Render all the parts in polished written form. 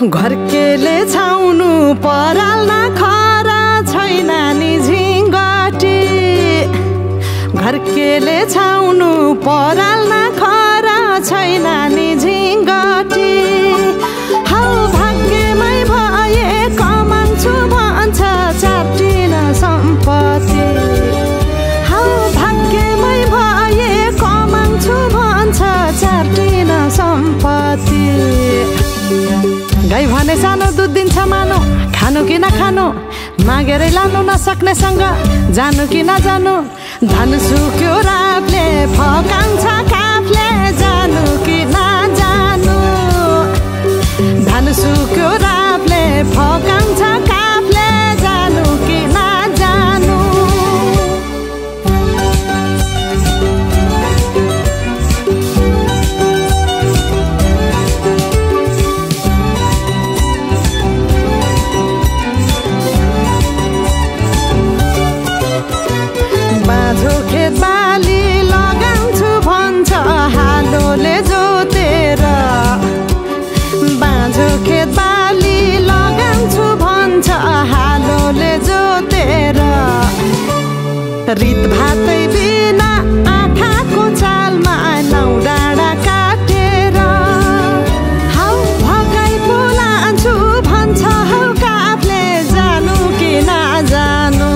घरकेले छाउनु पराल खरा छैन नि झिङ्गटी घरकेले छाउनु पराल खरा छैन नि झिङ्गटी हौ भाग्यमै भए कमाउँछु भन्छ चाटिन सम्पत्ति हौ भाग्यमै भए कमाउँछु भन्छ चाटिन सम्पत्ति गाई भने सानो दुध दिन्छ मानो खानु कि नखानु मागेरै लानु नसक्नेसँग जानु कि नजानु धन सुक्यो रातले फकाउँछ काफले जानु कि नजानु धन सुक्यो रातले फकाउँछ काफले जानु कि नजानु बाँझो खेत बाली लगाउँछु भन्छ हालोले जोतेर बाँझो खेत बाली लगाउँछु भन्छ हालोले जोतेर रित भातै बिना आँखाको चालमा नौ डाँडा काटेर हौ भगाइ बोलान्छु भन्छ हौ काफले जानु कि नजानु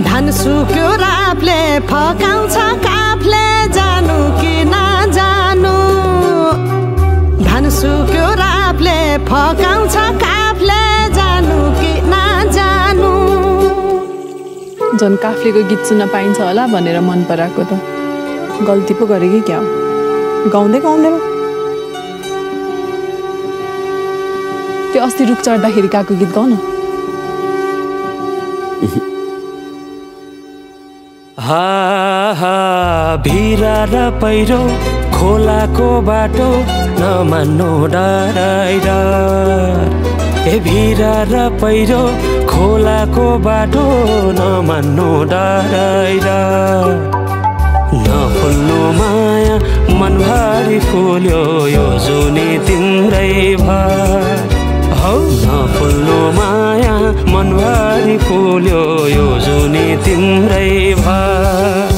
धन सुक्यो रापले फकाउँछ काफले जानु कि नजानु धन सुक्यो रापले फकाउँछ काफले जानु कि नजानु झन् काफलेको गीत सुन्न पाइन्छ होला भनेर मन पराएको त गल्ती पो गरे कि क्या गाउँदै गाउँदैन त्यो अस्ति रुख चढ्दाखेरि गएको गीत गाउन हा हा भिरा र पहिरो खोलाको बाटो नमान्नु डराइर ए भिरा र पहिरो खोलाको बाटो नमान्नु डराइर नफुल्नु माया मनभरि फुल्यो यो जुनी तिम्रै भर हौ नफुल्नु माया मनभरि फुल्यो यो जुनी तिम्रै भर